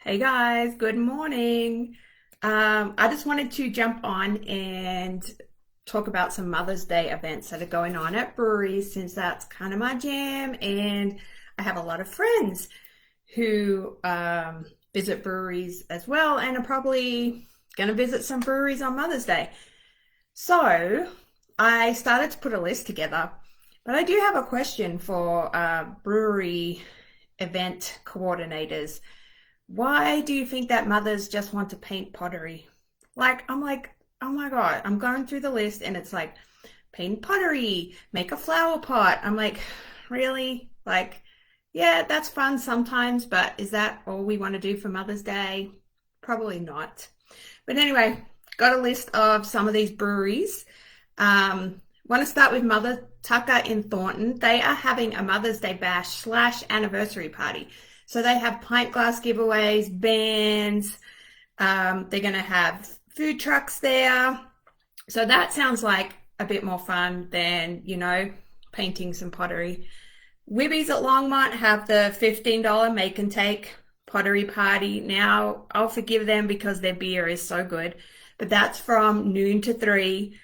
Hey guys, good morning. I just wanted to jump on and talk about some Mother's Day events that are going on at breweries since that's kind of my jam. And I have a lot of friends who visit breweries as well and are probably going to visit some breweries on Mother's Day. So I started to put a list together, but I do have a question for brewery event coordinators. Why do you think that mothers just want to paint pottery? I'm like, oh my God, I'm going through the list and it's like, paint pottery, make a flower pot. I'm like, really? Yeah, that's fun sometimes, but is that all we want to do for Mother's Day? Probably not. But anyway, got a list of some of these breweries. Want to start with Mother Tucker in Thornton. They are having a Mother's Day bash slash anniversary party. So they have pint glass giveaways, bands. They're going to have food trucks there. So that sounds like a bit more fun than, painting some pottery. Wibbies at Longmont have the $15 make and take pottery party. Now, I'll forgive them because their beer is so good, but that's from noon to 3.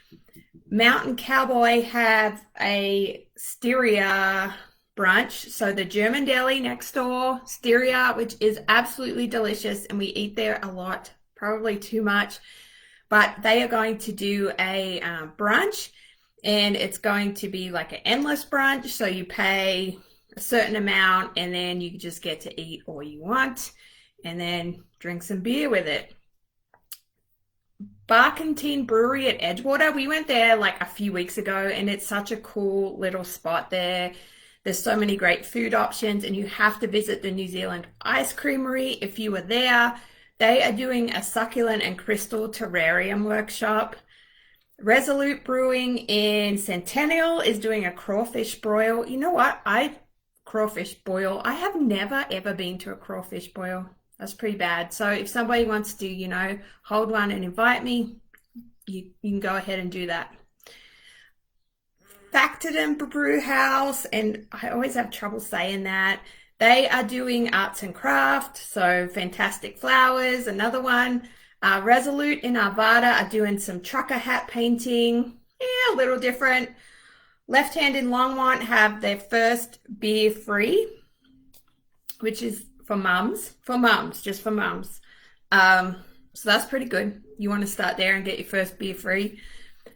Mountain Cowboy have a Styria brunch. So the German deli next door, Styria, which is absolutely delicious, and we eat there a lot, probably too much. But they are going to do a brunch, and it's going to be like an endless brunch. So you pay a certain amount, and then you just get to eat all you want, and then drink some beer with it. Barkington Brewery at Edgewater. We went there like a few weeks ago, and it's such a cool little spot there. There's so many great food options, and you have to visit the New Zealand Ice Creamery if you were there. They are doing a succulent and crystal terrarium workshop. Resolute Brewing in Centennial is doing a crawfish broil. You know what? Crawfish boil. I have never ever been to a crawfish boil. That's pretty bad. So if somebody wants to, hold one and invite me, you can go ahead and do that. Factotum Brew House, and I always have trouble saying that. They are doing arts and craft, so Fantastic Flowers, another one. Resolute in Arvada are doing some trucker hat painting. Yeah, a little different. Left Hand in Longmont have their first beer free, which is for mums, just for mums. So that's pretty good. You want to start there and get your first beer free.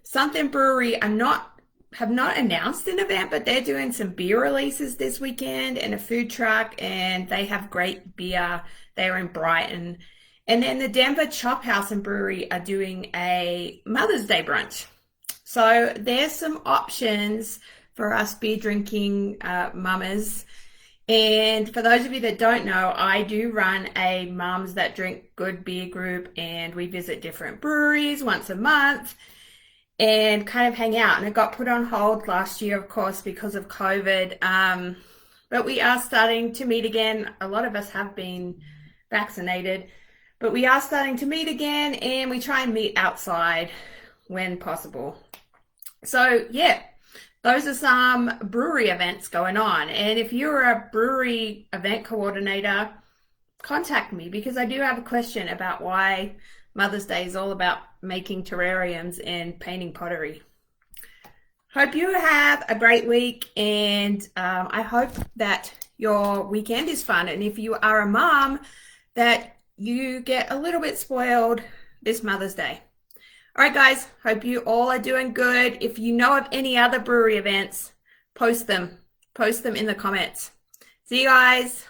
Something Brewery have not announced an event, but they're doing some beer releases this weekend and a food truck, and they have great beer. They're in Brighton. And then the Denver Chop House and Brewery are doing a Mother's Day brunch. So there's some options for us beer drinking mamas. And for those of you that don't know, I do run a Mums That Drink Good beer group, and we visit different breweries once a month and kind of hang out. And it got put on hold last year, of course, because of COVID. But we are starting to meet again. A lot of us have been vaccinated, but we are starting to meet again, and we try and meet outside when possible. So yeah, those are some brewery events going on. And if you're a brewery event coordinator, contact me, because I do have a question about why Mother's Day is all about making terrariums and painting pottery. Hope you have a great week, and I hope that your weekend is fun. And if you are a mom, that you get a little bit spoiled this Mother's Day. All right, guys, hope you all are doing good. If you know of any other brewery events, post them in the comments. See you guys.